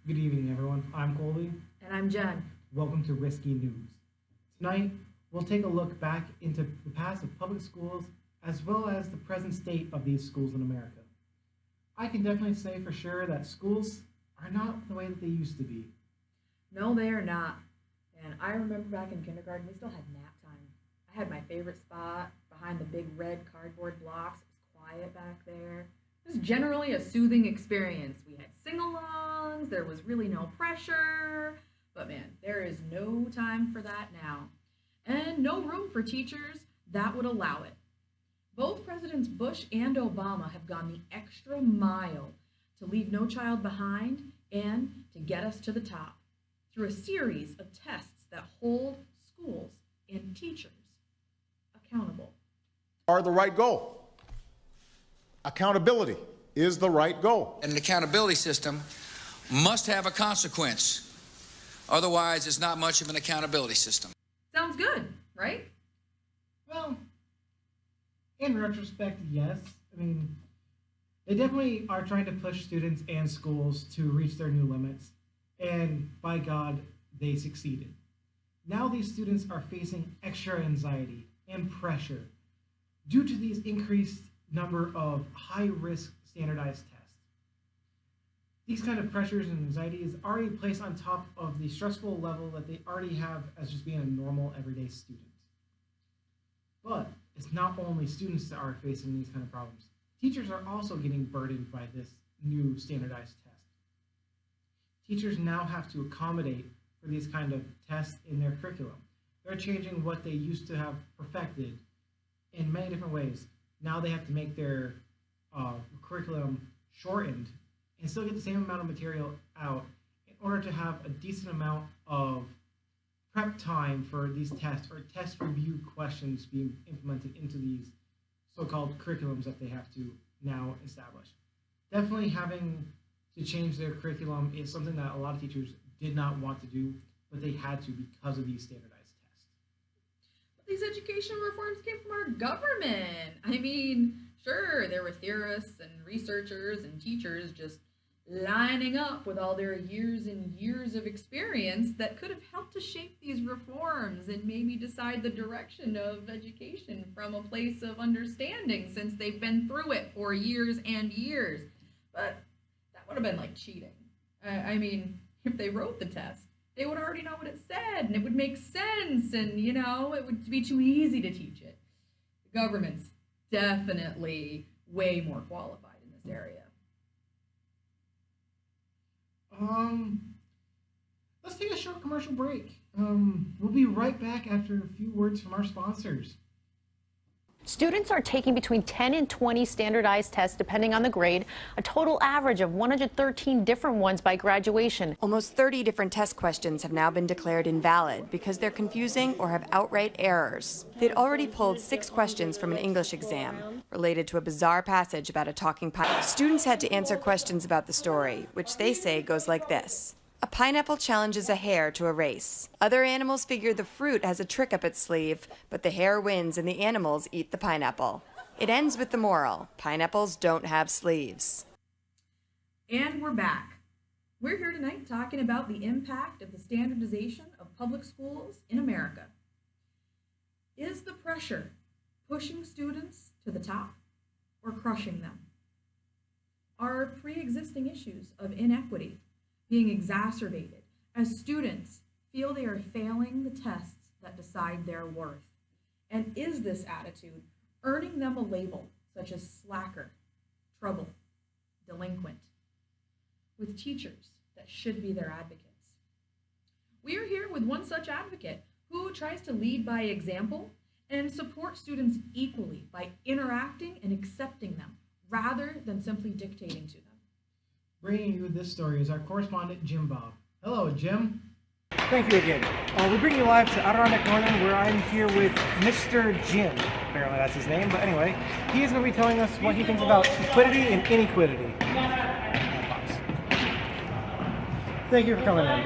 Good evening, everyone. I'm Colby. And I'm Jen. Welcome to Risky News. Tonight, we'll take a look back into the past of public schools as well as the present state of these schools in America. I can definitely say for sure that schools are not the way that they used to be. No, they are not. And I remember back in kindergarten, we still had nap time. I had my favorite spot behind the big red cardboard blocks. It was quiet back there. It was generally a soothing experience. We had sing-alongs, there was really no pressure. But man, there is no time for that now. And no room for teachers that would allow it. Both Presidents Bush and Obama have gone the extra mile to leave no child behind and to get us to the top through a series of tests that hold schools and teachers accountable. Are the right goal. Accountability is the right goal. An accountability system must have a consequence. Otherwise, it's not much of an accountability system. Sounds good, right? Well, in retrospect, yes. I mean, they definitely are trying to push students and schools to reach their new limits. And by God, they succeeded. Now these students are facing extra anxiety and pressure due to these increased number of high-risk standardized tests. These kind of pressures and anxiety is already placed on top of the stressful level that they already have as just being a normal everyday student. But it's not only students that are facing these kind of problems. Teachers are also getting burdened by this new standardized test. Teachers now have to accommodate for these kind of tests in their curriculum. They're changing what they used to have perfected in many different ways. Now they have to make their curriculum shortened and still get the same amount of material out in order to have a decent amount of prep time for these tests or test review questions being implemented into these so-called curriculums that they have to now establish. Definitely having to change their curriculum is something that a lot of teachers did not want to do, but they had to because of these standardized tests. But these education reforms came from our government. I mean, sure, there were theorists and researchers and teachers just lining up with all their years and years of experience that could have helped to shape these reforms and maybe decide the direction of education from a place of understanding since they've been through it for years and years. But that would have been like cheating. I mean, if they wrote the test, they would already know what it said and it would make sense and, you know, it would be too easy to teach it. The government's definitely way more qualified in this area. Let's take a short commercial break. We'll be right back after a few words from our sponsors. Students are taking between 10 and 20 standardized tests depending on the grade, a total average of 113 different ones by graduation. Almost 30 different test questions have now been declared invalid because they're confusing or have outright errors. They'd already pulled 6 questions from an English exam related to a bizarre passage about a talking pineapple. Students had to answer questions about the story, which they say goes like this. A pineapple challenges a hare to a race. Other animals figure the fruit has a trick up its sleeve, but the hare wins and the animals eat the pineapple. It ends with the moral: pineapples don't have sleeves. And we're back. We're here tonight talking about the impact of the standardization of public schools in America. Is the pressure pushing students to the top or crushing them? Are pre-existing issues of inequity being exacerbated as students feel they are failing the tests that decide their worth? And is this attitude earning them a label such as slacker, trouble, delinquent, with teachers that should be their advocates? We are here with one such advocate who tries to lead by example and support students equally by interacting and accepting them rather than simply dictating to them. Bringing you this story is our correspondent, Jim Bob. Hello, Jim. Thank you again. We bring you live to Adirondack Northern, where I'm here with Mr. Jim. Apparently that's his name, but anyway, he is going to be telling us what he thinks about equity and inequity. Thank you for coming in.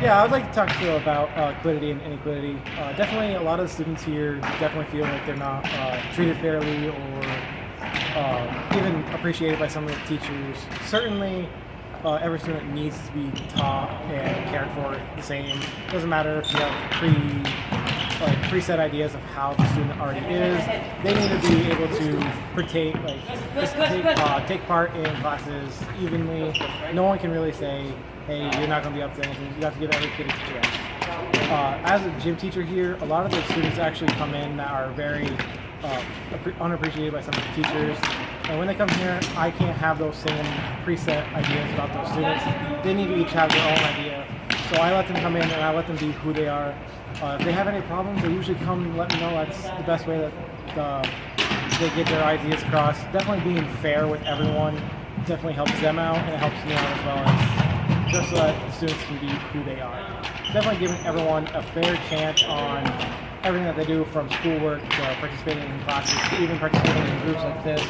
Yeah, I would like to talk to you about equity and inequity. Definitely a lot of the students here definitely feel like they're not treated fairly or even appreciated by some of the teachers. Certainly, every student needs to be taught and cared for the same. Doesn't matter if you have preset ideas of how the student already is. They need to be able to take part in classes evenly. No one can really say, hey, you're not going to be up to anything. You have to give every kid a chance. As a gym teacher here, a lot of the students actually come in that are very unappreciated by some of the teachers. And when they come here, I can't have those same preset ideas about those students. They need to each have their own idea. So I let them come in and I let them be who they are. If they have any problems, they usually come and let me know. That's the best way that they get their ideas across. Definitely being fair with everyone definitely helps them out, and it helps me out as well, as just so that the students can be who they are. Definitely giving everyone a fair chance on everything that they do, from schoolwork to participating in classes to even participating in groups like this.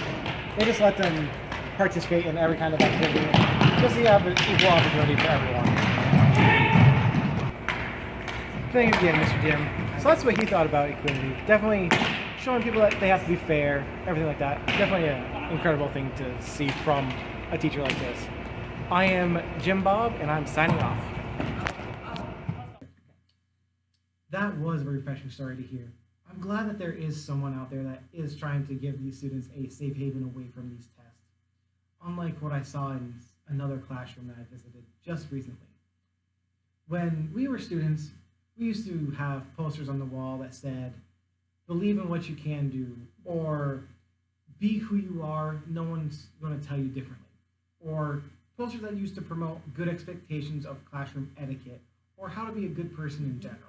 They just let them participate in every kind of activity, just so you have an equal opportunity for everyone. Thank you again, Mr. Jim. So that's what he thought about equality. Definitely showing people that they have to be fair, everything like that. Definitely an incredible thing to see from a teacher like this. I am Jim Bob, and I'm signing off. That was a refreshing story to hear. I'm glad that there is someone out there that is trying to give these students a safe haven away from these tests, unlike what I saw in another classroom that I visited just recently. When we were students, we used to have posters on the wall that said, believe in what you can do, or be who you are, no one's going to tell you differently, or posters that used to promote good expectations of classroom etiquette, or how to be a good person in general.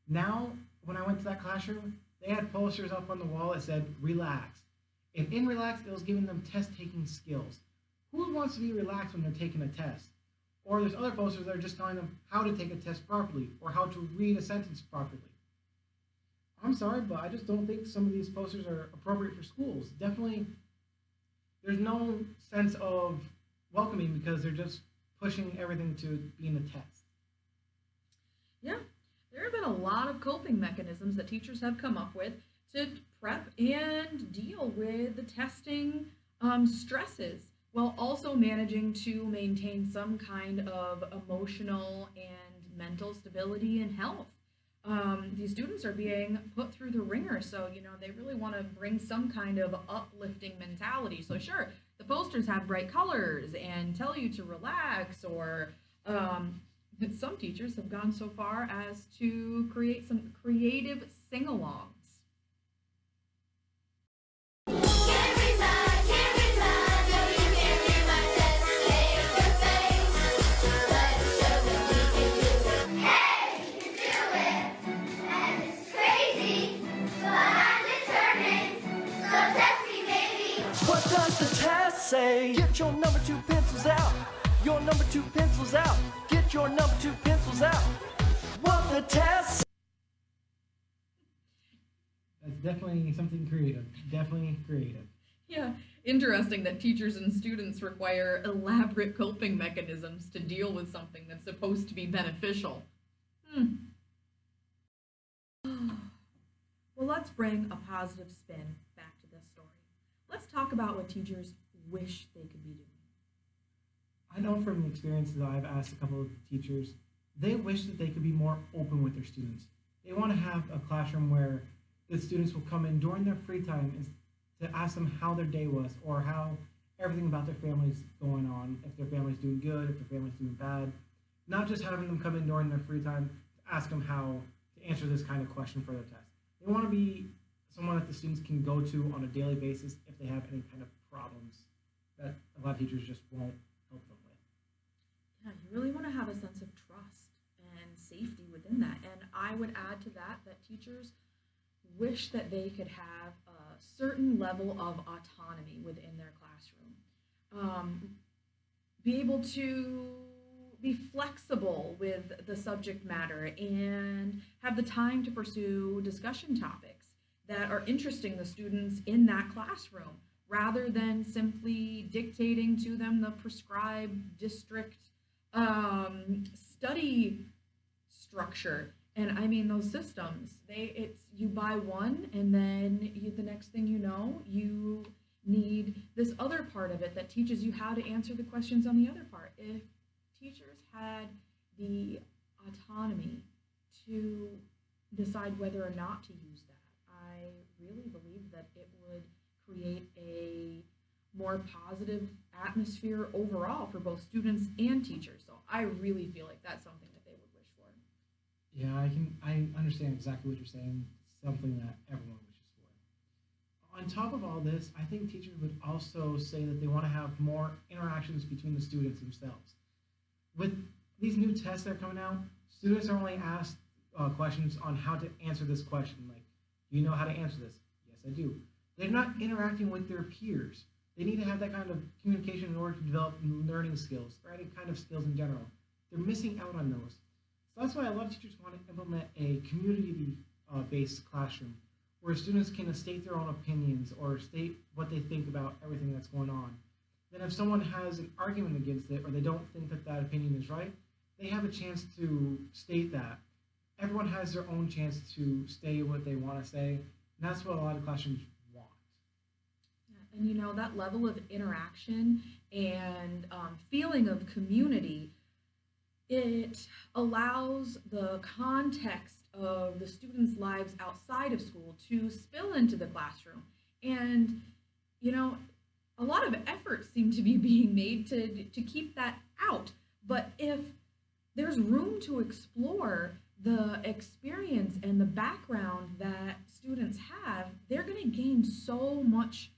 Now, when I went to that classroom, they had posters up on the wall that said, relax. And in relax, it was giving them test-taking skills. Who wants to be relaxed when they're taking a test? Or there's other posters that are just telling them how to take a test properly, or how to read a sentence properly. I'm sorry, but I just don't think some of these posters are appropriate for schools. Definitely, there's no sense of welcoming because they're just pushing everything to being a test. Yeah, there have been a lot of coping mechanisms that teachers have come up with to prep and deal with the testing stresses, while also managing to maintain some kind of emotional and mental stability and health. These students are being put through the ringer, so they really want to bring some kind of uplifting mentality. So sure, the posters have bright colors and tell you to relax, or some teachers have gone so far as to create some creative sing-alongs. What does the test say? Get your number 2 pencils out. Your number 2 pencils out. Get your number 2 pencils out. What the test? That's definitely something creative. Definitely creative. Yeah, interesting that teachers and students require elaborate coping mechanisms to deal with something that's supposed to be beneficial. Well, let's bring a positive spin back to this story. Let's talk about what teachers wish they could be doing. I know from the experiences that I've asked a couple of teachers, they wish that they could be more open with their students. They want to have a classroom where the students will come in during their free time to ask them how their day was, or how everything about their family's going on, if their family's doing good, if their family's doing bad. Not just having them come in during their free time to ask them how to answer this kind of question for their test. They want to be someone that the students can go to on a daily basis if they have any kind of problems that a lot of teachers just won't help them with. Yeah, you really want to have a sense of trust and safety within that. And I would add to that teachers wish that they could have a certain level of autonomy within their classroom. Be able to be flexible with the subject matter and have the time to pursue discussion topics that are interesting the students in that classroom, rather than simply dictating to them the prescribed district study structure. And I mean, those systems, you buy one, and then the next thing you know, you need this other part of it that teaches you how to answer the questions on the other part. If teachers had the autonomy to decide whether or not to use that, I really believe that it would create a more positive atmosphere overall for both students and teachers. So I really feel like that's something that they would wish for. Yeah, I understand exactly what you're saying. It's something that everyone wishes for. On top of all this, I think teachers would also say that they want to have more interactions between the students themselves. With these new tests that are coming out, students are only asked questions on how to answer this question. Like, do you know how to answer this? Yes, I do. They're not interacting with their peers. They need to have that kind of communication in order to develop learning skills or any kind of skills in general. They're missing out on those. So that's why a lot of teachers want to implement a community-based classroom where students can state their own opinions or state what they think about everything that's going on. Then if someone has an argument against it or they don't think that that opinion is right, they have a chance to state that. Everyone has their own chance to say what they want to say, and that's what a lot of classrooms want. And you know, that level of interaction and feeling of community, it allows the context of the students' lives outside of school to spill into the classroom. And, you know, a lot of efforts seem to be being made to keep that out. But if there's room to explore the experience and the background that students have, they're going to gain so much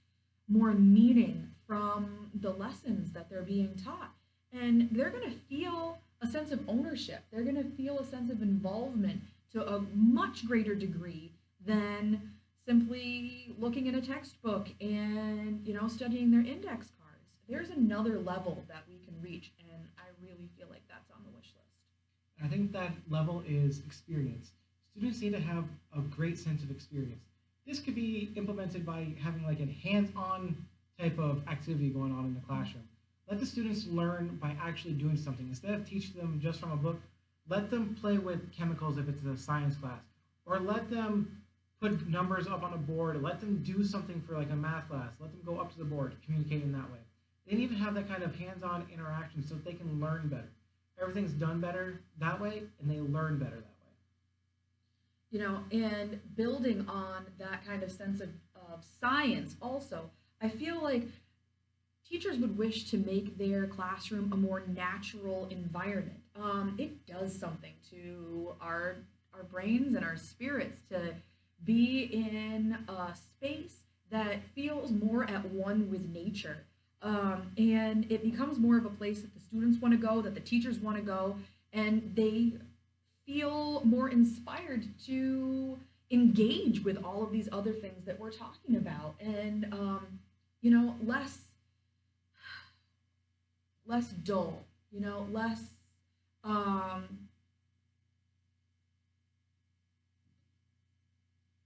more meaning from the lessons that they're being taught. And they're going to feel a sense of ownership. They're going to feel a sense of involvement to a much greater degree than simply looking at a textbook and, you know, studying their index cards. There's another level that we can reach, and I really feel like that's on the wish list. I think that level is experience. Students need to have a great sense of experience. This could be implemented by having like a hands-on type of activity going on in the classroom. Let the students learn by actually doing something. Instead of teaching them just from a book, let them play with chemicals if it's a science class, or let them put numbers up on a board, or let them do something for like a math class. Let them go up to the board, communicate in that way. They need to have that kind of hands-on interaction so that they can learn better. Everything's done better that way, and they learn better that way. You know, and building on that kind of sense of science also, I feel like teachers would wish to make their classroom a more natural environment. It does something to our brains and our spirits to be in a space that feels more at one with nature. And it becomes more of a place that the students want to go, that the teachers want to go, and they feel more inspired to engage with all of these other things that we're talking about. And, you know, less dull, you know, less, I'm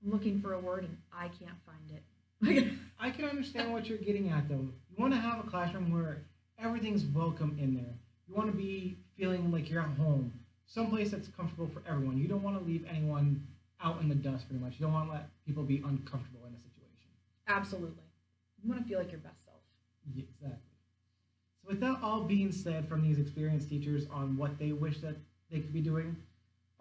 looking for a word and I can't find it. I can understand what you're getting at, though. You want to have a classroom where everything's welcome in there. You want to be feeling like you're at home, someplace that's comfortable for everyone. You don't want to leave anyone out in the dust, pretty much. You don't want to let people be uncomfortable in a situation. Absolutely. You want to feel like your best self. Yeah, exactly. So with that all being said from these experienced teachers on what they wish that they could be doing,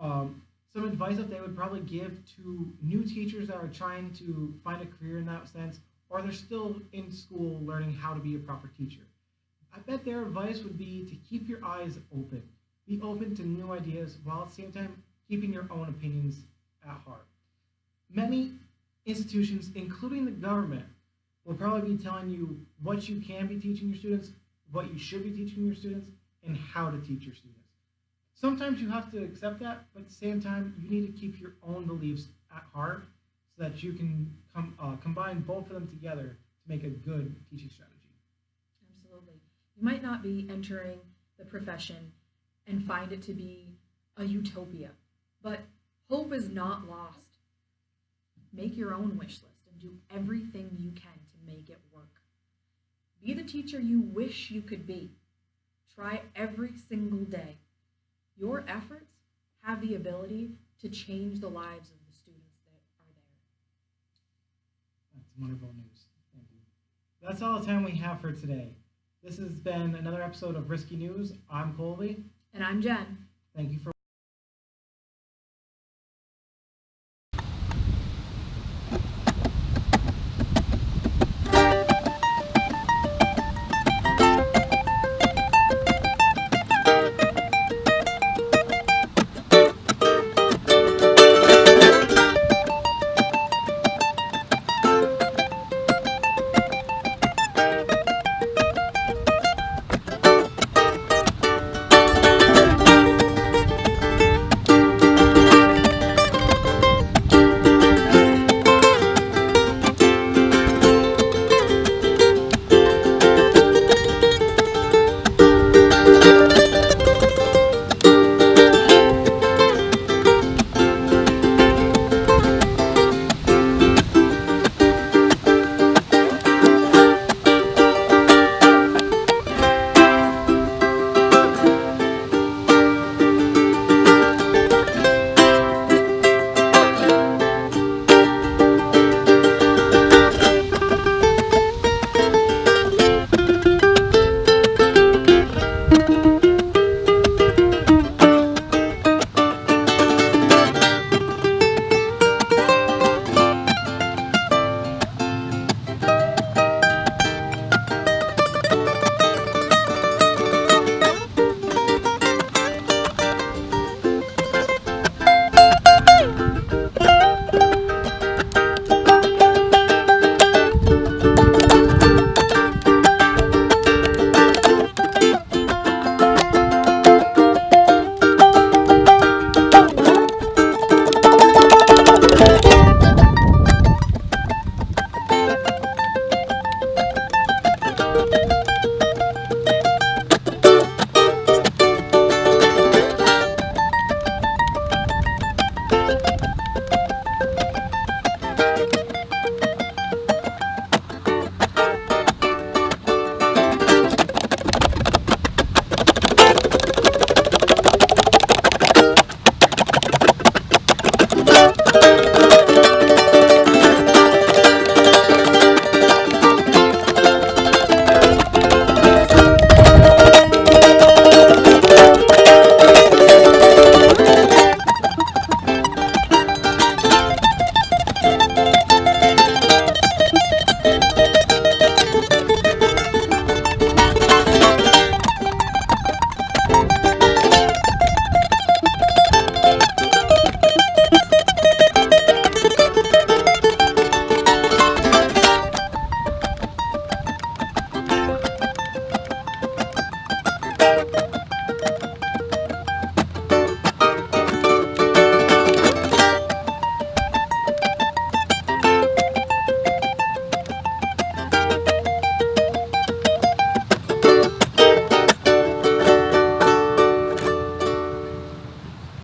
some advice that they would probably give to new teachers that are trying to find a career in that sense, or they're still in school learning how to be a proper teacher. I bet their advice would be to keep your eyes open. Be open to new ideas while at the same time keeping your own opinions at heart. Many institutions, including the government, will probably be telling you what you can be teaching your students, what you should be teaching your students, and how to teach your students. Sometimes you have to accept that, but at the same time, you need to keep your own beliefs at heart so that you can combine both of them together to make a good teaching strategy. Absolutely. You might not be entering the profession and find it to be a utopia, but hope is not lost. Make your own wish list and do everything you can to make it work. Be the teacher you wish you could be. Try every single day. Your efforts have the ability to change the lives of the students that are there. That's wonderful news. Thank you. that's all the time we have for today. This has been another episode of Risky News. I'm Colby. And I'm Jen. Thank you for